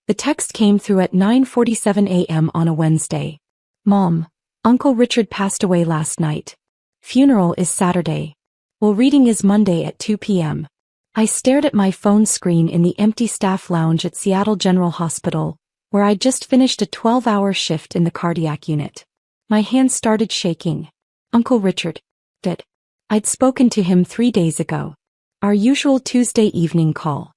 The text came through at 9:47 a.m. on a Wednesday. Mom, Uncle Richard passed away last night. Funeral is Saturday. Will reading is Monday at 2 p.m. I stared at my phone screen in the empty staff lounge at Seattle General Hospital, where I'd just finished a 12-hour shift in the cardiac unit. My hands started shaking. Uncle Richard. Dead. I'd spoken to him 3 days ago. Our usual Tuesday evening call.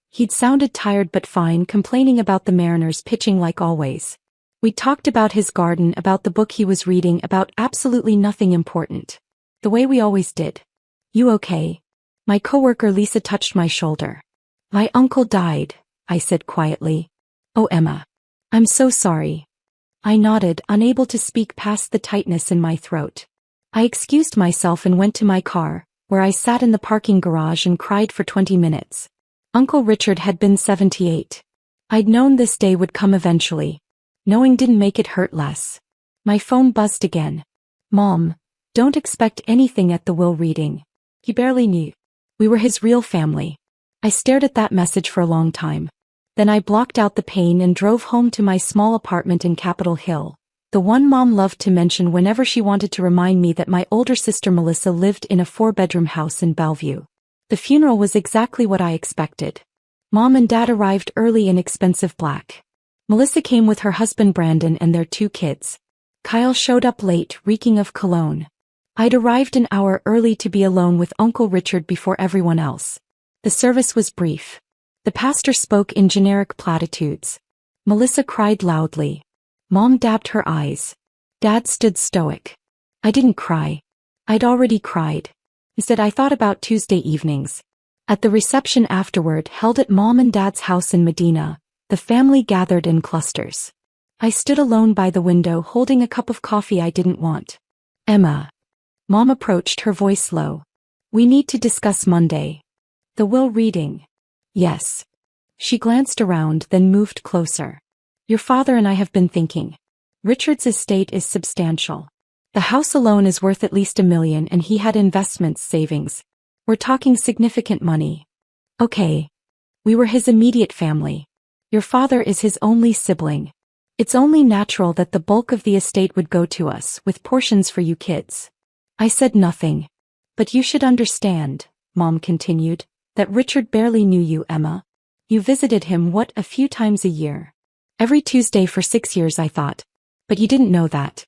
He'd sounded tired but fine, complaining about the Mariners pitching like always. We talked about his garden, about the book he was reading, about absolutely nothing important. The way we always did. You okay? My coworker Lisa touched my shoulder. My uncle died, I said quietly. Oh, Emma. I'm so sorry. I nodded, unable to speak past the tightness in my throat. I excused myself and went to my car, where I sat in the parking garage and cried for 20 minutes. Uncle Richard had been 78. I'd known this day would come eventually. Knowing didn't make it hurt less. My phone buzzed again. Mom, don't expect anything at the will reading. He barely knew. We were his real family. I stared at that message for a long time. Then I blocked out the pain and drove home to my small apartment in Capitol Hill, the one Mom loved to mention whenever she wanted to remind me that my older sister Melissa lived in a 4-bedroom house in Bellevue. The funeral was exactly what I expected. Mom and Dad arrived early in expensive black. Melissa came with her husband Brandon and their 2 kids. Kyle showed up late, reeking of cologne. I'd arrived an hour early to be alone with Uncle Richard before everyone else. The service was brief. The pastor spoke in generic platitudes. Melissa cried loudly. Mom dabbed her eyes. Dad stood stoic. I didn't cry. I'd already cried. Instead, I thought about Tuesday evenings. At the reception afterward, held at Mom and Dad's house in Medina, the family gathered in clusters. I stood alone by the window holding a cup of coffee I didn't want. Emma. Mom approached, her voice low. We need to discuss Monday. The will reading. Yes. She glanced around, then moved closer. Your father and I have been thinking. Richard's estate is substantial. The house alone is worth at least $1 million, and he had investments, savings. We're talking significant money. Okay. We were his immediate family. Your father is his only sibling. It's only natural that the bulk of the estate would go to us, with portions for you kids. I said nothing. But you should understand, Mom continued, that Richard barely knew you, Emma. You visited him, a few times a year. Every Tuesday for 6 years, I thought. But you didn't know that.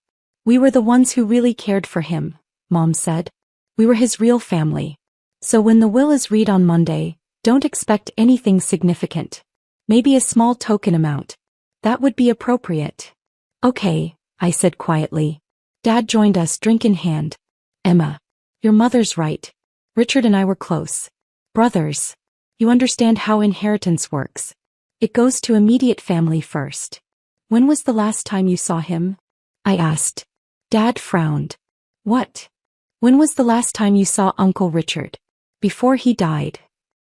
We were the ones who really cared for him, Mom said. We were his real family. So when the will is read on Monday, don't expect anything significant. Maybe a small token amount. That would be appropriate. Okay, I said quietly. Dad joined us, drink in hand. Emma. Your mother's right. Richard and I were close. Brothers. You understand how inheritance works. It goes to immediate family first. When was the last time you saw him? I asked. Dad frowned. What? When was the last time you saw Uncle Richard? Before he died.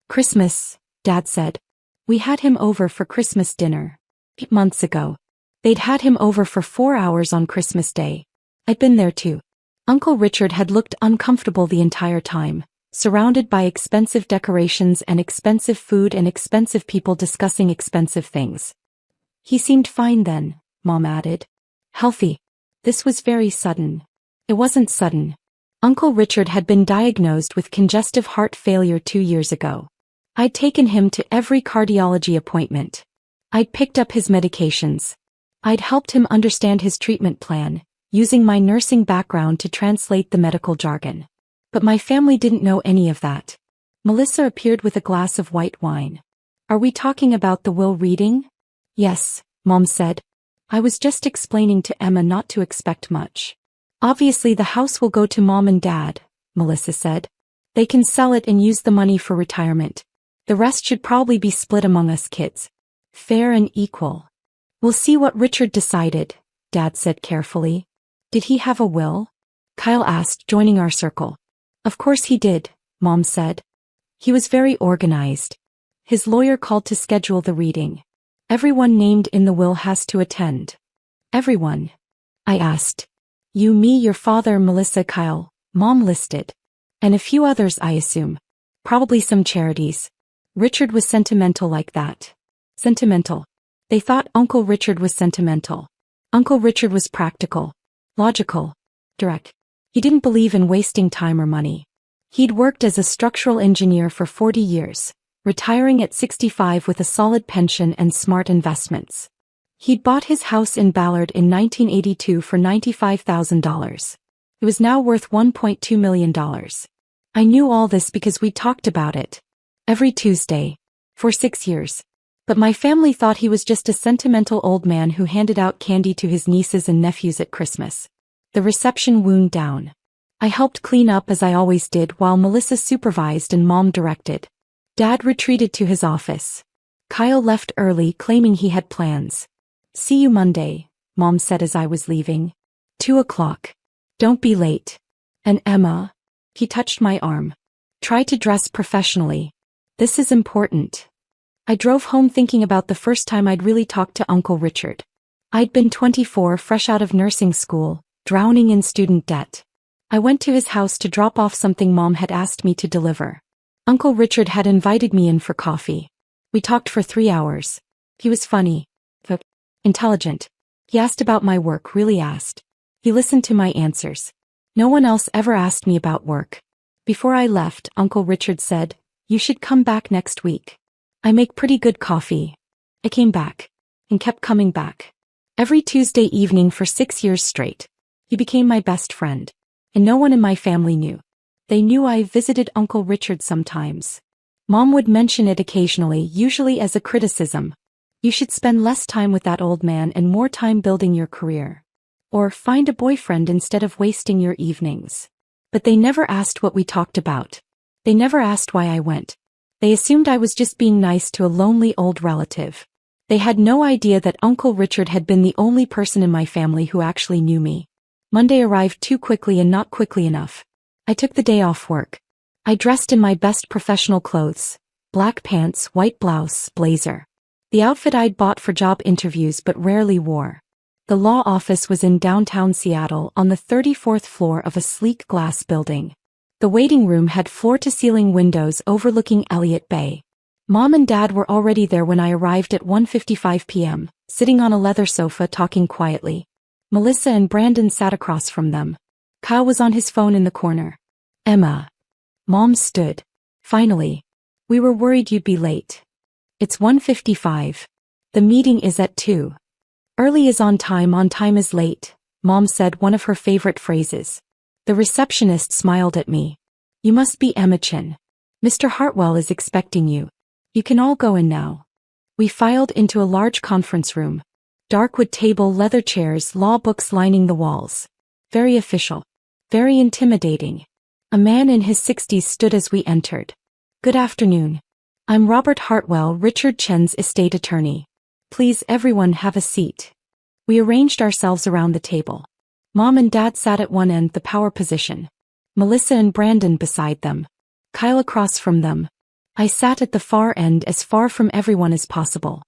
Christmas, Dad said. We had him over for Christmas dinner. 8 months ago. They'd had him over for 4 hours on Christmas Day. I'd been there too. Uncle Richard had looked uncomfortable the entire time, surrounded by expensive decorations and expensive food and expensive people discussing expensive things. He seemed fine then, Mom added. Healthy. This was very sudden. It wasn't sudden. Uncle Richard had been diagnosed with congestive heart failure 2 years ago. I'd taken him to every cardiology appointment. I'd picked up his medications. I'd helped him understand his treatment plan, using my nursing background to translate the medical jargon. But my family didn't know any of that. Melissa appeared with a glass of white wine. Are we talking about the will reading? Yes, Mom said. I was just explaining to Emma not to expect much. Obviously the house will go to Mom and Dad, Melissa said. They can sell it and use the money for retirement. The rest should probably be split among us kids. Fair and equal. We'll see what Richard decided, Dad said carefully. Did he have a will? Kyle asked, joining our circle. Of course he did, Mom said. He was very organized. His lawyer called to schedule the reading. Everyone named in the will has to attend. Everyone? I asked. You, me, your father, Melissa, Kyle, Mom listed. And a few others, I assume. Probably some charities. Richard was sentimental like that. Sentimental. They thought Uncle Richard was sentimental. Uncle Richard was practical, logical, direct. He didn't believe in wasting time or money. He'd worked as a structural engineer for 40 years, retiring at 65 with a solid pension and smart investments. He'd bought his house in Ballard in 1982 for $95,000. It was now worth $1.2 million. I knew all this because we talked about it every Tuesday for 6 years. But my family thought he was just a sentimental old man who handed out candy to his nieces and nephews at Christmas. The reception wound down. I helped clean up as I always did while Melissa supervised and Mom directed. Dad retreated to his office. Kyle left early, claiming he had plans. "See you Monday," Mom said as I was leaving. 2 o'clock. "Don't be late." "And Emma?" He touched my arm. "Try to dress professionally. This is important." I drove home thinking about the first time I'd really talked to Uncle Richard. I'd been 24, fresh out of nursing school, drowning in student debt. I went to his house to drop off something Mom had asked me to deliver. Uncle Richard had invited me in for coffee. We talked for 3 hours. He was funny, but intelligent. He asked about my work, really asked. He listened to my answers. No one else ever asked me about work. Before I left, Uncle Richard said, "You should come back next week. I make pretty good coffee." I came back, and kept coming back. Every Tuesday evening for 6 years straight. He became my best friend. And no one in my family knew. They knew I visited Uncle Richard sometimes. Mom would mention it occasionally, usually as a criticism. "You should spend less time with that old man and more time building your career. Or find a boyfriend instead of wasting your evenings." But they never asked what we talked about. They never asked why I went. They assumed I was just being nice to a lonely old relative. They had no idea that Uncle Richard had been the only person in my family who actually knew me. Monday arrived too quickly and not quickly enough. I took the day off work. I dressed in my best professional clothes. Black pants, white blouse, blazer. The outfit I'd bought for job interviews but rarely wore. The law office was in downtown Seattle on the 34th floor of a sleek glass building. The waiting room had floor-to-ceiling windows overlooking Elliott Bay. Mom and Dad were already there when I arrived at 1:55 p.m., sitting on a leather sofa talking quietly. Melissa and Brandon sat across from them. Kyle was on his phone in the corner. "Emma." Mom stood. "Finally. We were worried you'd be late." "It's 1:55. The meeting is at 2. Early is on time is late," Mom said, one of her favorite phrases. The receptionist smiled at me. "You must be Emma Chin. Mr. Hartwell is expecting you. You can all go in now." We filed into a large conference room. Dark wood table, leather chairs, law books lining the walls. Very official. Very intimidating. A man in his 60s stood as we entered. "Good afternoon. I'm Robert Hartwell, Richard Chen's estate attorney. Please everyone have a seat." We arranged ourselves around the table. Mom and Dad sat at one end, the power position. Melissa and Brandon beside them. Kyle across from them. I sat at the far end, as far from everyone as possible.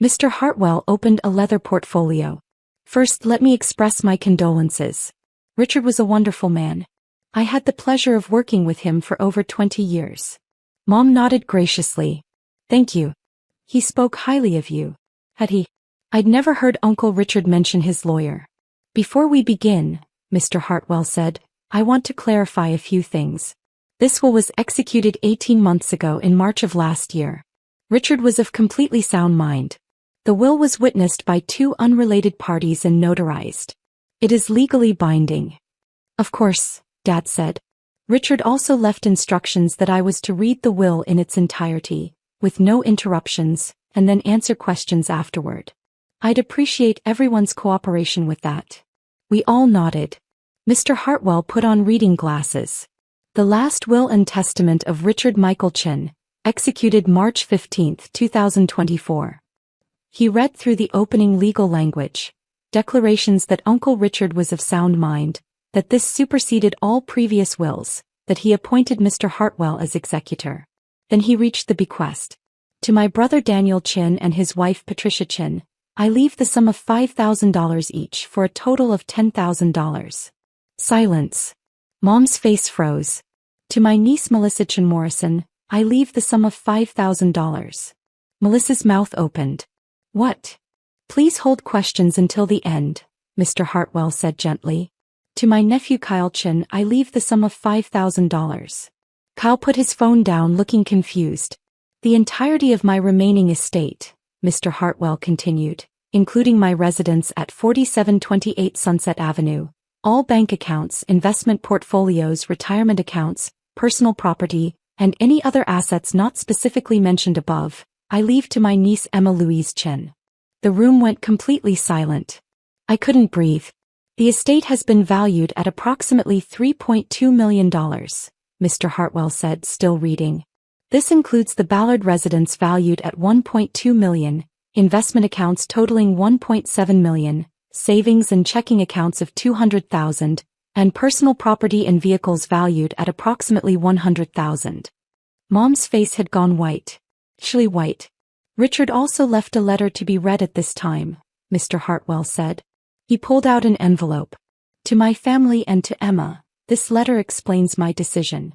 Mr. Hartwell opened a leather portfolio. "First, let me express my condolences. Richard was a wonderful man. I had the pleasure of working with him for over 20 years. Mom nodded graciously. "Thank you. He spoke highly of you." Had he? I'd never heard Uncle Richard mention his lawyer. "Before we begin," Mr. Hartwell said, "I want to clarify a few things. This will was executed 18 months ago in March of last year. Richard was of completely sound mind. The will was witnessed by 2 unrelated parties and notarized. It is legally binding." "Of course," Dad said. Richard also left instructions that I was to read the will in its entirety, with no interruptions, and then answer questions afterward. I'd appreciate everyone's cooperation with that. We all nodded. Mr. Hartwell put on reading glasses. "The last will and testament of Richard Michael Chin, executed March 15, 2024. He read through the opening legal language, declarations that Uncle Richard was of sound mind, that this superseded all previous wills, that he appointed Mr. Hartwell as executor. Then he reached the bequest. To my brother Daniel Chin and his wife Patricia Chin, I leave the sum of $5,000 each for a total of $10,000. Silence. Mom's face froze. To my niece Melissa Chin Morrison, I leave the sum of $5,000. Melissa's mouth opened. What? Please hold questions until the end, Mr. Hartwell said gently. To my nephew Kyle Chin, I leave the sum of $5,000. Kyle put his phone down, looking confused. The entirety of my remaining estate, Mr. Hartwell continued, including my residence at 4728 Sunset Avenue, all bank accounts, investment portfolios, retirement accounts, personal property, and any other assets not specifically mentioned above, I leave to my niece Emma Louise Chin. The room went completely silent. I couldn't breathe. The estate has been valued at approximately $3.2 million, Mr. Hartwell said, still reading. This includes the Ballard residence valued at $1.2 million, investment accounts totaling $1.7 million, savings and checking accounts of $200,000, and personal property and vehicles valued at approximately $100,000. Mom's face had gone white. Chilly white. Richard also left a letter to be read at this time, Mr. Hartwell said. He pulled out an envelope. To my family and to Emma, this letter explains my decision.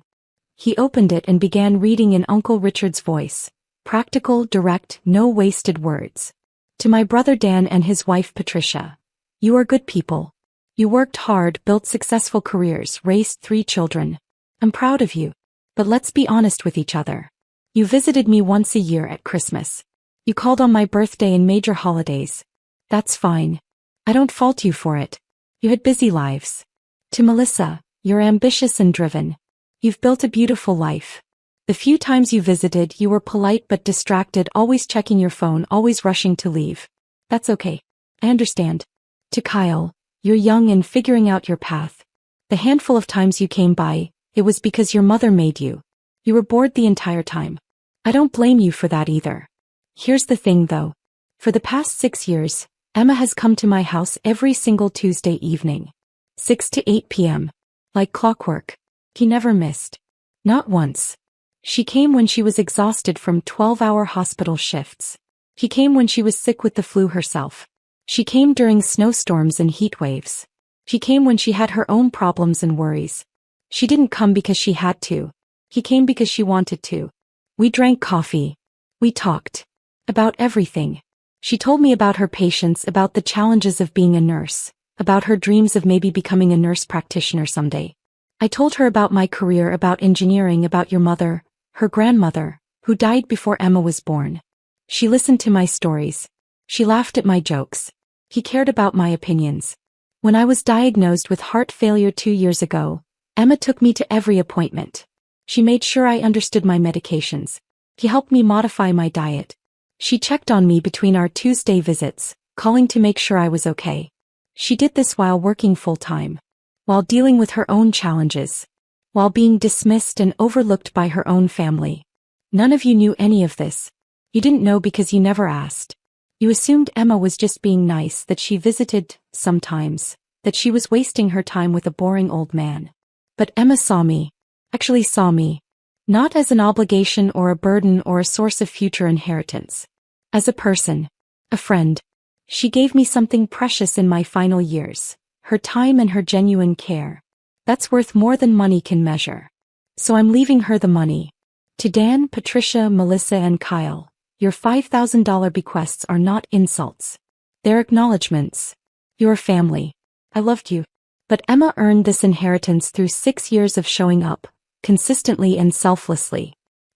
He opened it and began reading in Uncle Richard's voice. Practical, direct, no wasted words. To my brother Dan and his wife Patricia. You are good people. You worked hard, built successful careers, raised 3 children. I'm proud of you. But let's be honest with each other. You visited me once a year at Christmas. You called on my birthday and major holidays. That's fine. I don't fault you for it. You had busy lives. To Melissa, you're ambitious and driven. You've built a beautiful life. The few times you visited, you were polite but distracted, always checking your phone, always rushing to leave. That's okay. I understand. To Kyle, you're young and figuring out your path. The handful of times you came by, it was because your mother made you. You were bored the entire time. I don't blame you for that either. Here's the thing though. For the past 6 years, Emma has come to my house every single Tuesday evening. 6 to 8 p.m. Like clockwork. He never missed. Not once. She came when she was exhausted from 12-hour hospital shifts. He came when she was sick with the flu herself. She came during snowstorms and heat waves. She came when she had her own problems and worries. She didn't come because she had to. He came because she wanted to. We drank coffee. We talked. About everything. She told me about her patients, about the challenges of being a nurse, about her dreams of maybe becoming a nurse practitioner someday. I told her about my career, about engineering, about your mother, her grandmother, who died before Emma was born. She listened to my stories. She laughed at my jokes. He cared about my opinions. When I was diagnosed with heart failure 2 years ago, Emma took me to every appointment. She made sure I understood my medications. He helped me modify my diet. She checked on me between our Tuesday visits, calling to make sure I was okay. She did this while working full-time, while dealing with her own challenges, while being dismissed and overlooked by her own family. None of you knew any of this. You didn't know because you never asked. You assumed Emma was just being nice, that she visited, sometimes, that she was wasting her time with a boring old man. But Emma saw me. Actually saw me. Not as an obligation or a burden or a source of future inheritance. As a person. A friend. She gave me something precious in my final years. Her time and her genuine care. That's worth more than money can measure. So I'm leaving her the money. To Dan, Patricia, Melissa and Kyle, your $5,000 bequests are not insults. They're acknowledgments. You're family. I loved you. But Emma earned this inheritance through 6 years of showing up, consistently and selflessly.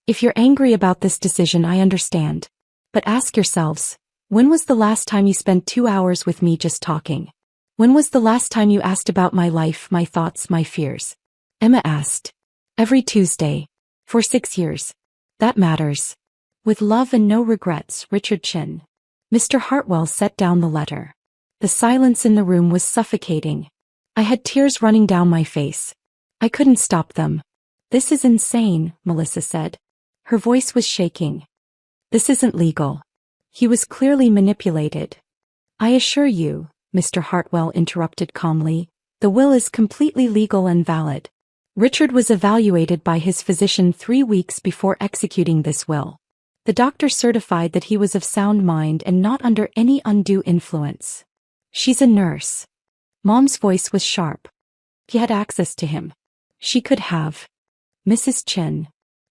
If you're angry about this decision, I understand. But ask yourselves, when was the last time you spent 2 hours with me just talking? When was the last time you asked about my life, my thoughts, my fears? Emma asked. Every Tuesday. For 6 years. That matters. With love and no regrets, Richard Chin. Mr. Hartwell set down the letter. The silence in the room was suffocating. I had tears running down my face. I couldn't stop them. This is insane, Melissa said. Her voice was shaking. This isn't legal. He was clearly manipulated. I assure you, Mr. Hartwell interrupted calmly, the will is completely legal and valid. Richard was evaluated by his physician 3 weeks before executing this will. The doctor certified that he was of sound mind and not under any undue influence. She's a nurse. Mom's voice was sharp. He had access to him. She could have. Mrs. Chin.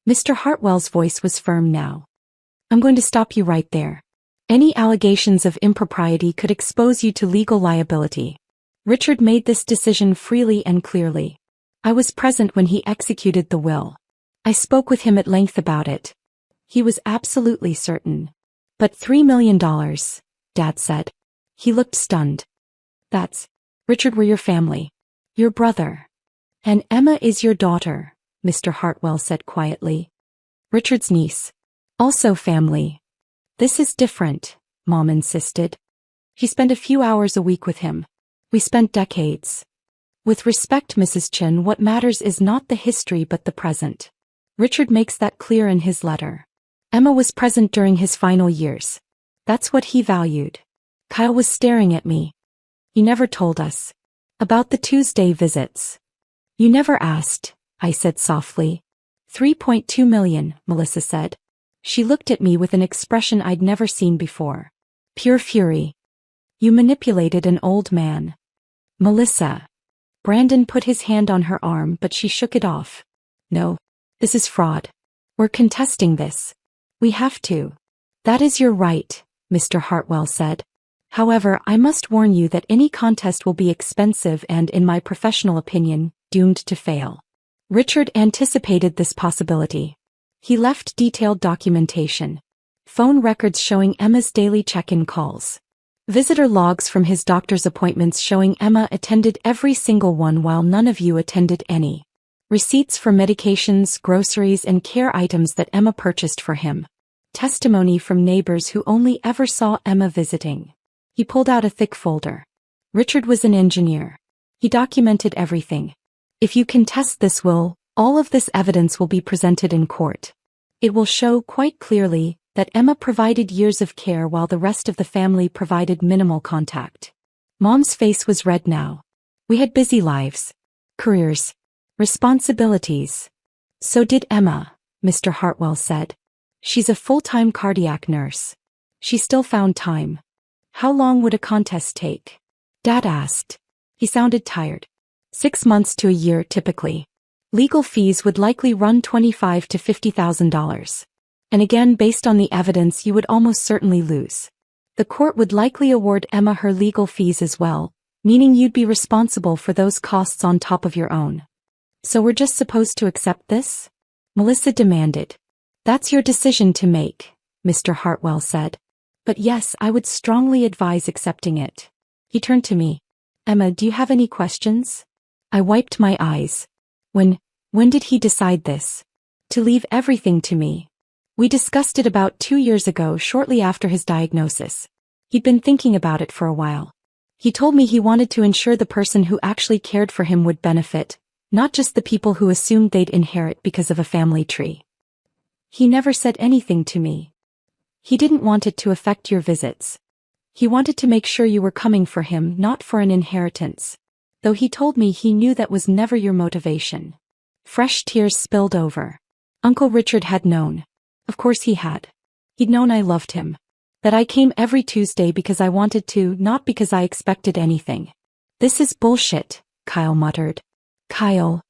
Mr. Hartwell's voice was firm now. I'm going to stop you right there. Any allegations of impropriety could expose you to legal liability. Richard made this decision freely and clearly. I was present when he executed the will. I spoke with him at length about it. He was absolutely certain. But $3 million, Dad said. He looked stunned. That's, Richard, we're your family. Your brother. And Emma is your daughter, Mr. Hartwell said quietly. Richard's niece. Also family. This is different, Mom insisted. She spent a few hours a week with him. We spent decades. With respect, Mrs. Chin, what matters is not the history but the present. Richard makes that clear in his letter. Emma was present during his final years. That's what he valued. Kyle was staring at me. You never told us. About the Tuesday visits. You never asked, I said softly. $3.2 million, Melissa said. She looked at me with an expression I'd never seen before. Pure fury. You manipulated an old man. Melissa. Brandon put his hand on her arm, but she shook it off. No. This is fraud. We're contesting this. We have to. That is your right, Mr. Hartwell said. However, I must warn you that any contest will be expensive and, in my professional opinion, doomed to fail. Richard anticipated this possibility. He left detailed documentation. Phone records showing Emma's daily check-in calls. Visitor logs from his doctor's appointments showing Emma attended every single one while none of you attended any. Receipts for medications, groceries, and care items that Emma purchased for him. Testimony from neighbors who only ever saw Emma visiting. He pulled out a thick folder. Richard was an engineer. He documented everything. If you contest this will, all of this evidence will be presented in court. It will show quite clearly that Emma provided years of care while the rest of the family provided minimal contact. Mom's face was red now. We had busy lives. Careers. Responsibilities. So did Emma, Mr. Hartwell said. She's a full-time cardiac nurse. She still found time. How long would a contest take? Dad asked. He sounded tired. 6 months to a year typically. Legal fees would likely run $25,000 to $50,000. And again, based on the evidence, you would almost certainly lose. The court would likely award Emma her legal fees as well, meaning you'd be responsible for those costs on top of your own. So we're just supposed to accept this? Melissa demanded. That's your decision to make, Mr. Hartwell said. But yes, I would strongly advise accepting it. He turned to me. Emma, do you have any questions? I wiped my eyes. When did he decide this? To leave everything to me. We discussed it about 2 years ago, shortly after his diagnosis. He'd been thinking about it for a while. He told me he wanted to ensure the person who actually cared for him would benefit, not just the people who assumed they'd inherit because of a family tree. He never said anything to me. He didn't want it to affect your visits. He wanted to make sure you were coming for him, not for an inheritance. Though he told me he knew that was never your motivation. Fresh tears spilled over. Uncle Richard had known. Of course he had. He'd known I loved him. That I came every Tuesday because I wanted to, not because I expected anything. This is bullshit, Kyle muttered. Kyle.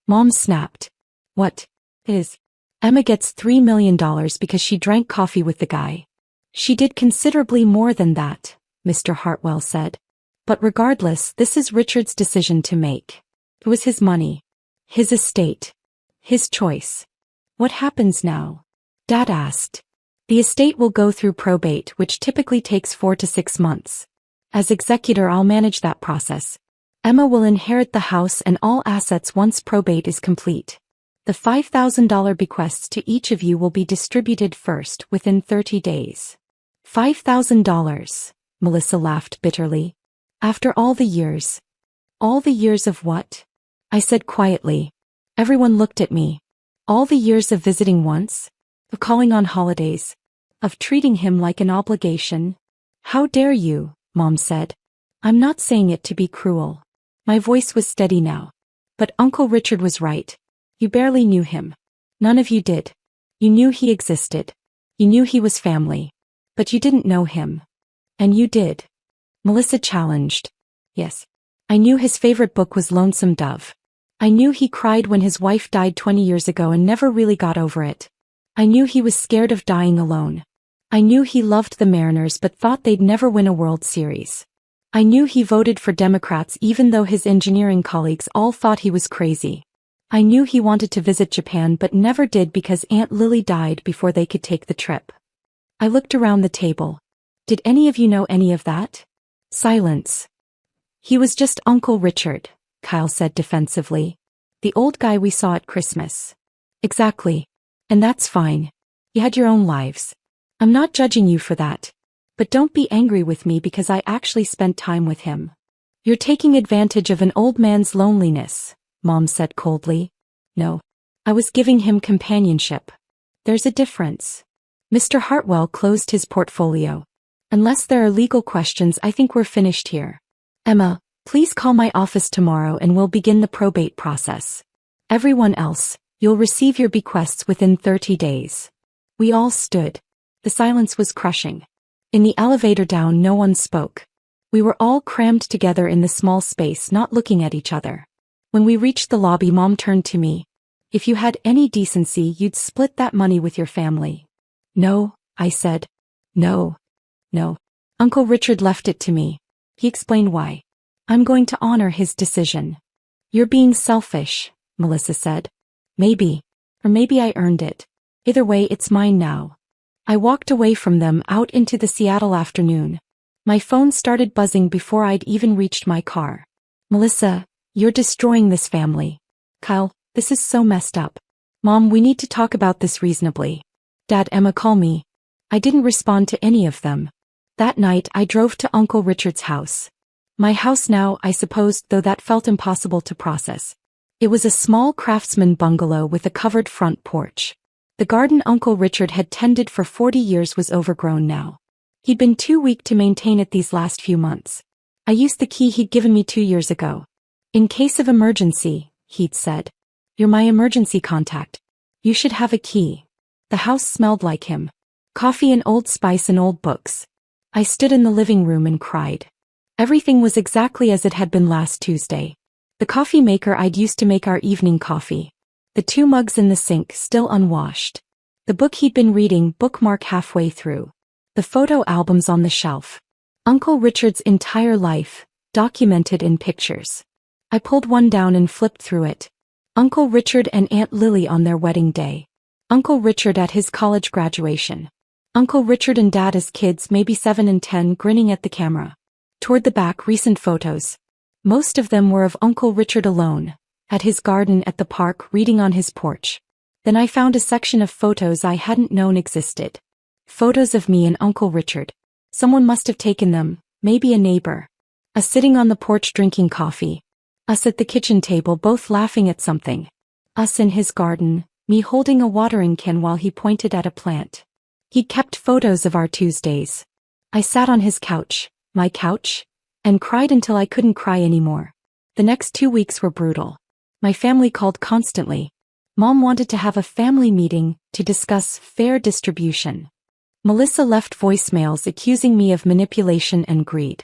Mom snapped. What? It is. Emma gets $3 million because she drank coffee with the guy. She did considerably more than that, Mr. Hartwell said. But regardless, this is Richard's decision to make. It was his money. His estate. His choice. What happens now? Dad asked. The estate will go through probate, which typically takes 4 to 6 months. As executor, I'll manage that process. Emma will inherit the house and all assets once probate is complete. The $5,000 bequests to each of you will be distributed first, within 30 days. $5,000, Melissa laughed bitterly. After all the years. All the years of what? I said quietly. Everyone looked at me. All the years of visiting once? Of calling on holidays? Of treating him like an obligation? How dare you, Mom said. I'm not saying it to be cruel. My voice was steady now. But Uncle Richard was right. You barely knew him. None of you did. You knew he existed. You knew he was family. But you didn't know him. And you did. Melissa challenged. Yes. I knew his favorite book was Lonesome Dove. I knew he cried when his wife died 20 years ago and never really got over it. I knew he was scared of dying alone. I knew he loved the Mariners but thought they'd never win a World Series. I knew he voted for Democrats even though his engineering colleagues all thought he was crazy. I knew he wanted to visit Japan but never did because Aunt Lily died before they could take the trip. I looked around the table. Did any of you know any of that? Silence. He was just Uncle Richard, Kyle said defensively. The old guy we saw at Christmas. Exactly. And that's fine. You had your own lives. I'm not judging you for that. But don't be angry with me because I actually spent time with him. You're taking advantage of an old man's loneliness, Mom said coldly. No. I was giving him companionship. There's a difference. Mr. Hartwell closed his portfolio. Unless there are legal questions, I think we're finished here. Emma, please call my office tomorrow and we'll begin the probate process. Everyone else, you'll receive your bequests within 30 days. We all stood. The silence was crushing. In the elevator down, no one spoke. We were all crammed together in the small space, not looking at each other. When we reached the lobby, Mom turned to me. If you had any decency, you'd split that money with your family. No, I said. No. Uncle Richard left it to me. He explained why. I'm going to honor his decision. You're being selfish, Melissa said. Maybe. Or maybe I earned it. Either way, it's mine now. I walked away from them out into the Seattle afternoon. My phone started buzzing before I'd even reached my car. Melissa, you're destroying this family. Kyle, this is so messed up. Mom, we need to talk about this reasonably. Dad, Emma, call me. I didn't respond to any of them. That night I drove to Uncle Richard's house. My house now, I suppose, though that felt impossible to process. It was a small craftsman bungalow with a covered front porch. The garden Uncle Richard had tended for 40 years was overgrown now. He'd been too weak to maintain it these last few months. I used the key he'd given me 2 years ago. In case of emergency, he'd said. You're my emergency contact. You should have a key. The house smelled like him. Coffee and Old Spice and old books. I stood in the living room and cried. Everything was exactly as it had been last Tuesday. The coffee maker I'd used to make our evening coffee. The 2 mugs in the sink still unwashed. The book he'd been reading bookmark halfway through. The photo albums on the shelf. Uncle Richard's entire life, documented in pictures. I pulled one down and flipped through it. Uncle Richard and Aunt Lily on their wedding day. Uncle Richard at his college graduation. Uncle Richard and Dad as kids, maybe 7 and 10, grinning at the camera. Toward the back, recent photos. Most of them were of Uncle Richard alone. At his garden at the park, reading on his porch. Then I found a section of photos I hadn't known existed. Photos of me and Uncle Richard. Someone must have taken them, maybe a neighbor. Us sitting on the porch drinking coffee. Us at the kitchen table both laughing at something. Us in his garden, me holding a watering can while he pointed at a plant. He'd kept photos of our Tuesdays. I sat on his couch, my couch, and cried until I couldn't cry anymore. The next 2 weeks were brutal. My family called constantly. Mom wanted to have a family meeting to discuss fair distribution. Melissa left voicemails accusing me of manipulation and greed.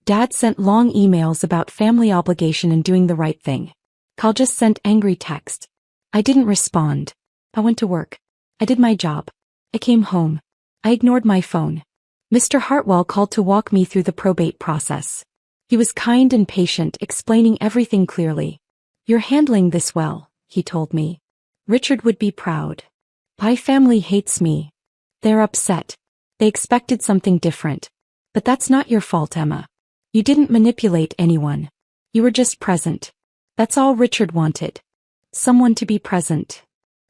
Dad sent long emails about family obligation and doing the right thing. Kyle just sent angry text. I didn't respond. I went to work. I did my job. I came home. I ignored my phone. Mr. Hartwell called to walk me through the probate process. He was kind and patient, explaining everything clearly. You're handling this well, he told me. Richard would be proud. My family hates me. They're upset. They expected something different. But that's not your fault, Emma. You didn't manipulate anyone. You were just present. That's all Richard wanted. Someone to be present.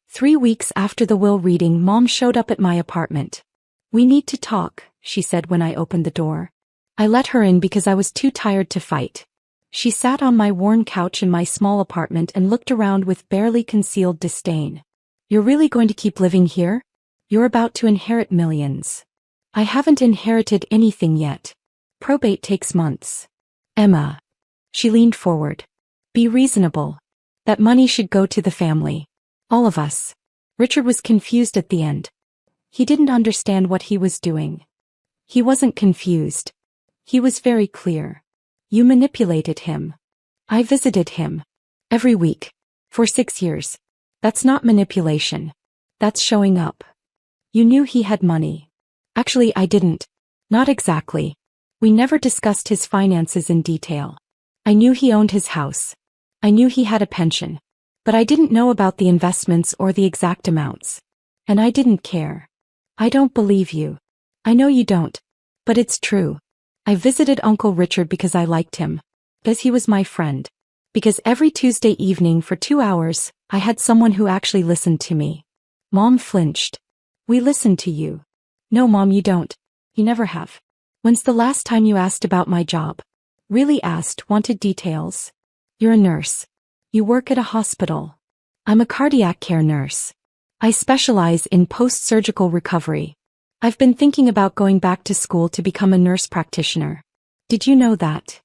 3 weeks after the will reading, Mom showed up at my apartment. We need to talk, she said when I opened the door. I let her in because I was too tired to fight. She sat on my worn couch in my small apartment and looked around with barely concealed disdain. You're really going to keep living here? You're about to inherit millions. I haven't inherited anything yet. Probate takes months. Emma. She leaned forward. Be reasonable. That money should go to the family. All of us. Richard was confused at the end. He didn't understand what he was doing. He wasn't confused. He was very clear. You manipulated him. I visited him. Every week. For 6 years. That's not manipulation. That's showing up. You knew he had money. Actually, I didn't. Not exactly. We never discussed his finances in detail. I knew he owned his house. I knew he had a pension. But I didn't know about the investments or the exact amounts. And I didn't care. I don't believe you. I know you don't. But it's true. I visited Uncle Richard because I liked him. Because he was my friend. Because every Tuesday evening for 2 hours, I had someone who actually listened to me. Mom flinched. We listen to you. No, Mom, you don't. You never have. When's the last time you asked about my job? Really asked, wanted details? You're a nurse. You work at a hospital. I'm a cardiac care nurse. I specialize in post-surgical recovery. I've been thinking about going back to school to become a nurse practitioner. Did you know that?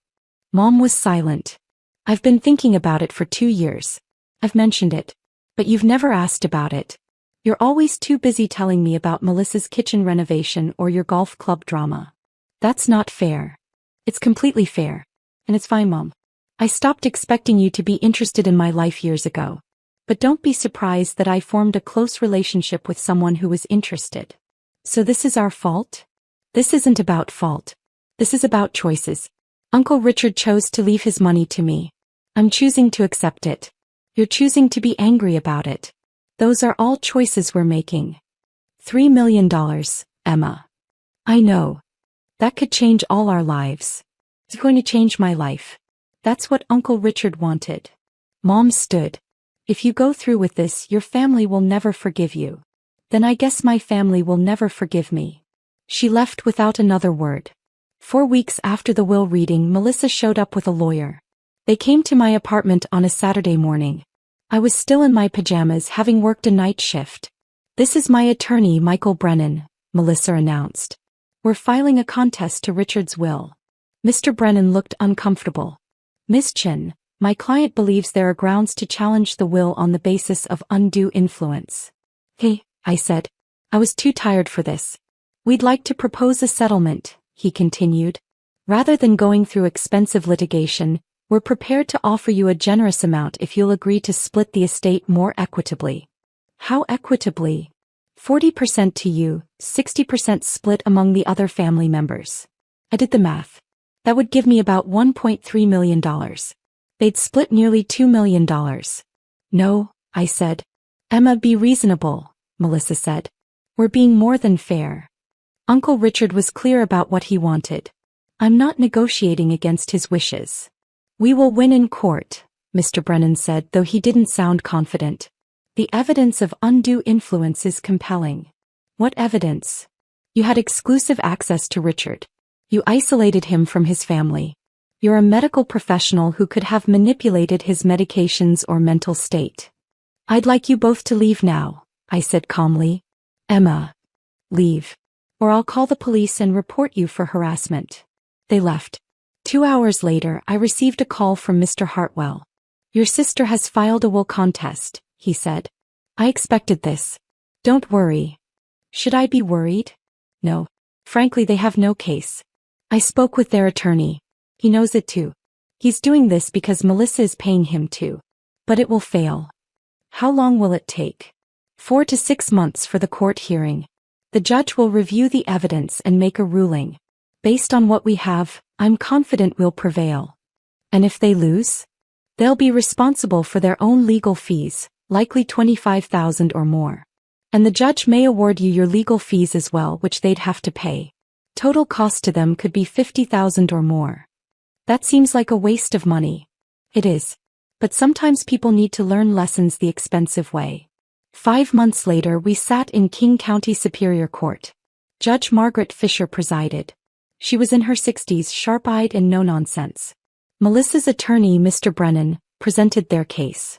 Mom was silent. I've been thinking about it for 2 years. I've mentioned it. But you've never asked about it. You're always too busy telling me about Melissa's kitchen renovation or your golf club drama. That's not fair. It's completely fair. And it's fine, Mom. I stopped expecting you to be interested in my life years ago. But don't be surprised that I formed a close relationship with someone who was interested. So this is our fault? This isn't about fault. This is about choices. Uncle Richard chose to leave his money to me. I'm choosing to accept it. You're choosing to be angry about it. Those are all choices we're making. $3 million, Emma. I know. That could change all our lives. It's going to change my life. That's what Uncle Richard wanted. Mom stood. If you go through with this, your family will never forgive you. Then I guess my family will never forgive me. She left without another word. 4 weeks after the will reading, Melissa showed up with a lawyer. They came to my apartment on a Saturday morning. I was still in my pajamas, having worked a night shift. This is my attorney, Michael Brennan, Melissa announced. We're filing a contest to Richard's will. Mr. Brennan looked uncomfortable. Ms. Chin, my client believes there are grounds to challenge the will on the basis of undue influence. Hey, I said. I was too tired for this. We'd like to propose a settlement, he continued. Rather than going through expensive litigation, we're prepared to offer you a generous amount if you'll agree to split the estate more equitably. How equitably? 40% to you, 60% split among the other family members. I did the math. That would give me about $1.3 million. They'd split nearly $2 million. No, I said. Emma, be reasonable, Melissa said. We're being more than fair. Uncle Richard was clear about what he wanted. I'm not negotiating against his wishes. We will win in court, Mr. Brennan said, though he didn't sound confident. The evidence of undue influence is compelling. What evidence? You had exclusive access to Richard. You isolated him from his family. You're a medical professional who could have manipulated his medications or mental state. I'd like you both to leave now, I said calmly. Emma. Leave. Or I'll call the police and report you for harassment. They left. 2 hours later, I received a call from Mr. Hartwell. Your sister has filed a will contest, he said. I expected this. Don't worry. Should I be worried? No. Frankly, they have no case. I spoke with their attorney. He knows it too. He's doing this because Melissa is paying him to. But it will fail. How long will it take? 4 to 6 months for the court hearing. The judge will review the evidence and make a ruling. Based on what we have, I'm confident we'll prevail. And if they lose? They'll be responsible for their own legal fees, likely $25,000 or more. And the judge may award you your legal fees as well, which they'd have to pay. Total cost to them could be $50,000 or more. That seems like a waste of money. It is. But sometimes people need to learn lessons the expensive way. 5 months later, we sat in King County Superior Court. Judge Margaret Fisher presided. She was in her 60s, sharp-eyed and no-nonsense. Melissa's attorney, Mr. Brennan, presented their case.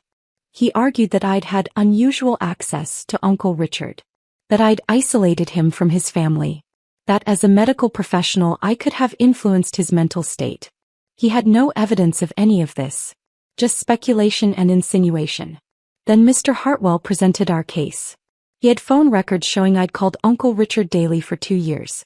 He argued that I'd had unusual access to Uncle Richard. That I'd isolated him from his family. That as a medical professional I could have influenced his mental state. He had no evidence of any of this. Just speculation and insinuation. Then Mr. Hartwell presented our case. He had phone records showing I'd called Uncle Richard daily for 2 years.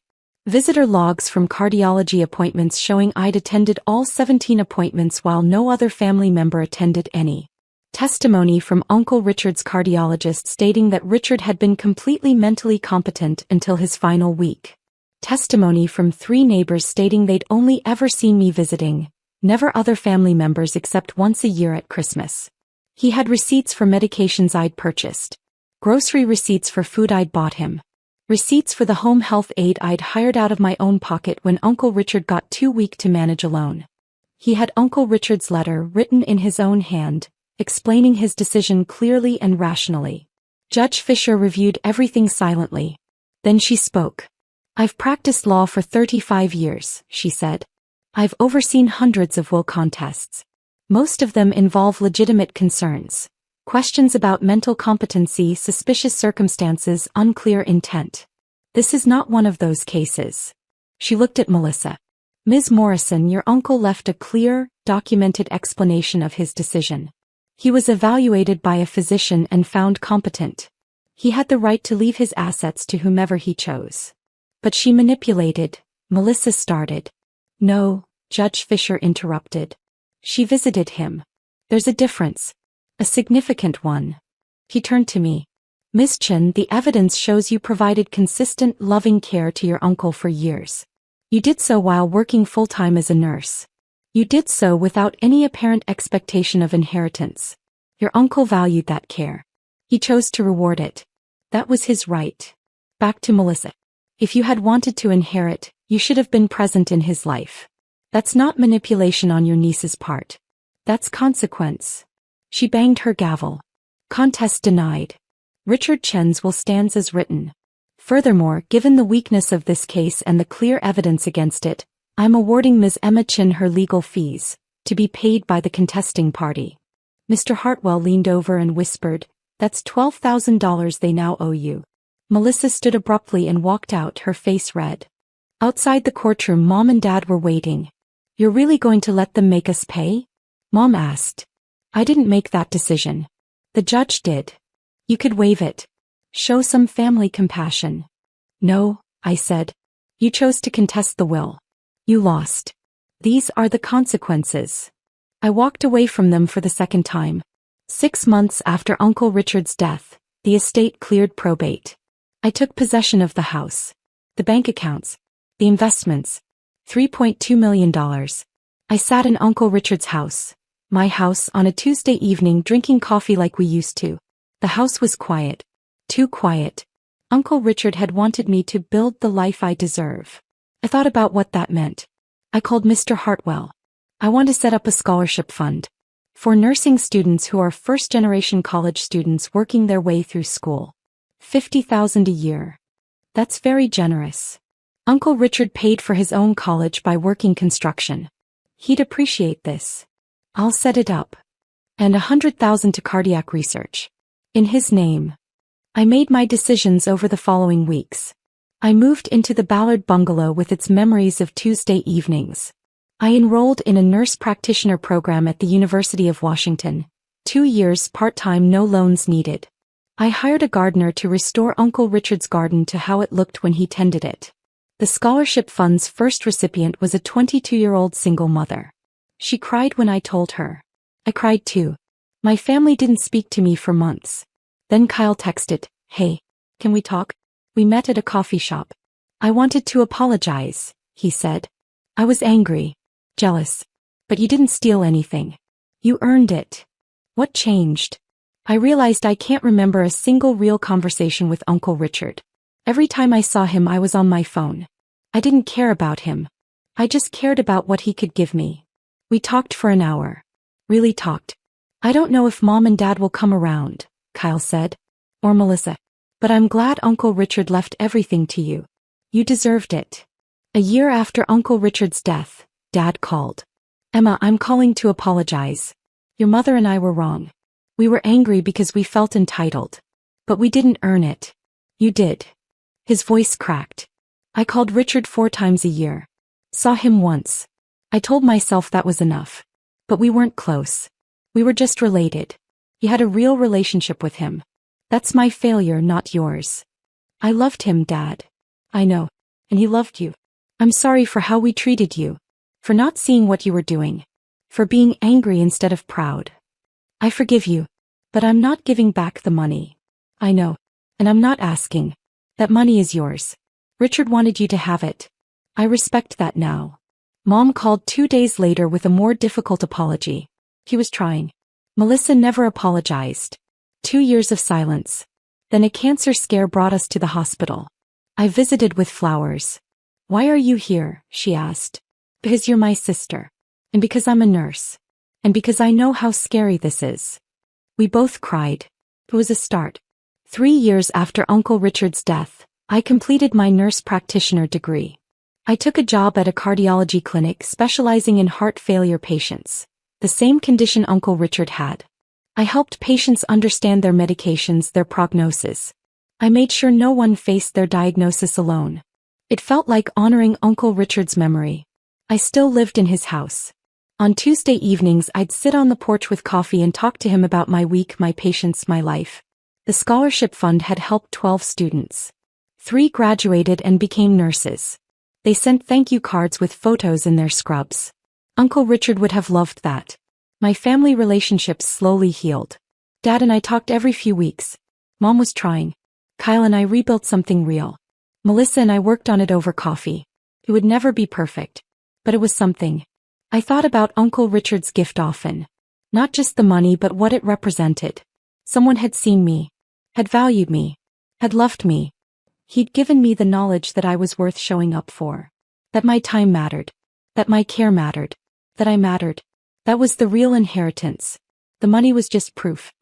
Visitor logs from cardiology appointments showing I'd attended all 17 appointments while no other family member attended any. Testimony from Uncle Richard's cardiologist stating that Richard had been completely mentally competent until his final week. Testimony from 3 neighbors stating they'd only ever seen me visiting, never other family members except once a year at Christmas. He had receipts for medications I'd purchased. Grocery receipts for food I'd bought him. Receipts for the home health aide I'd hired out of my own pocket when Uncle Richard got too weak to manage alone. He had Uncle Richard's letter written in his own hand, explaining his decision clearly and rationally. Judge Fisher reviewed everything silently. Then she spoke. "I've practiced law for 35 years, she said. I've overseen hundreds of will contests. Most of them involve legitimate concerns. Questions about mental competency, suspicious circumstances, unclear intent. This is not one of those cases." She looked at Melissa. "Ms. Morrison, your uncle left a clear, documented explanation of his decision. He was evaluated by a physician and found competent. He had the right to leave his assets to whomever he chose." "But she manipulated," Melissa started. "No," Judge Fisher interrupted. "She visited him. There's a difference. A significant one." He turned to me. "Ms. Chen, the evidence shows you provided consistent, loving care to your uncle for years. You did so while working full-time as a nurse. You did so without any apparent expectation of inheritance. Your uncle valued that care. He chose to reward it. That was his right." Back to Melissa. "If you had wanted to inherit, you should have been present in his life. That's not manipulation on your niece's part. That's consequence." She banged her gavel. "Contest denied. Richard Chen's will stands as written. Furthermore, given the weakness of this case and the clear evidence against it, I'm awarding Ms. Emma Chen her legal fees, to be paid by the contesting party." Mr. Hartwell leaned over and whispered, "That's $12,000 they now owe you." Melissa stood abruptly and walked out, her face red. Outside the courtroom, Mom and Dad were waiting. "You're really going to let them make us pay?" Mom asked. "I didn't make that decision. The judge did. You could waive it. Show some family compassion." "No," I said. "You chose to contest the will. You lost. These are the consequences." I walked away from them for the second time. 6 months after Uncle Richard's death, the estate cleared probate. I took possession of the house, the bank accounts, the investments, $3.2 million. I sat in Uncle Richard's house, my house, on a Tuesday evening drinking coffee like we used to. The house was quiet. Too quiet. Uncle Richard had wanted me to build the life I deserve. I thought about what that meant. I called Mr. Hartwell. "I want to set up a scholarship fund for nursing students who are first-generation college students working their way through school. $50,000 a year. That's very generous. Uncle Richard paid for his own college by working construction. He'd appreciate this. I'll set it up. And $100,000 to cardiac research. In his name." I made my decisions over the following weeks. I moved into the Ballard bungalow with its memories of Tuesday evenings. I enrolled in a nurse practitioner program at the University of Washington. 2 years part-time, no loans needed. I hired a gardener to restore Uncle Richard's garden to how it looked when he tended it. The scholarship fund's first recipient was a 22-year-old single mother. She cried when I told her. I cried too. My family didn't speak to me for months. Then Kyle texted, "Hey, can we talk?" We met at a coffee shop. "I wanted to apologize," he said. "I was angry, jealous. But you didn't steal anything. You earned it." What changed? I realized I can't remember a single real conversation with Uncle Richard. Every time I saw him, I was on my phone. I didn't care about him. I just cared about what he could give me. We talked for an hour. Really talked. "I don't know if Mom and Dad will come around," Kyle said. "Or Melissa. But I'm glad Uncle Richard left everything to you. You deserved it." A year after Uncle Richard's death, Dad called. "Emma, I'm calling to apologize. Your mother and I were wrong. We were angry because we felt entitled. But we didn't earn it. You did." His voice cracked. "I called Richard 4 times a year. Saw him once. I told myself that was enough. But we weren't close. We were just related. You had a real relationship with him. That's my failure, not yours. I loved him, Dad. I know. And he loved you. I'm sorry for how we treated you. For not seeing what you were doing. For being angry instead of proud. I forgive you. But I'm not giving back the money. I know. And I'm not asking. That money is yours. Richard wanted you to have it. I respect that now. Mom called 2 days later with a more difficult apology. He was trying. Melissa never apologized. 2 years of silence. Then a cancer scare brought us to the hospital. I visited with flowers. Why are you here? She asked. Because you're my sister. And because I'm a nurse. And because I know how scary this is. We both cried. It was a start. 3 years after Uncle Richard's death, I completed my nurse practitioner degree. I took a job at a cardiology clinic specializing in heart failure patients, the same condition Uncle Richard had. I helped patients understand their medications, their prognosis. I made sure no one faced their diagnosis alone. It felt like honoring Uncle Richard's memory. I still lived in his house. On Tuesday evenings I'd sit on the porch with coffee and talk to him about my week, my patients, my life. The scholarship fund had helped 12 students. 3 graduated and became nurses. They sent thank you cards with photos in their scrubs. Uncle Richard would have loved that. My family relationships slowly healed. Dad and I talked every few weeks. Mom was trying. Kyle and I rebuilt something real. Melissa and I worked on it over coffee. It would never be perfect. But it was something. I thought about Uncle Richard's gift often. Not just the money but what it represented. Someone had seen me. Had valued me. Had loved me. He'd given me the knowledge that I was worth showing up for. That my time mattered. That my care mattered. That I mattered. That was the real inheritance. The money was just proof.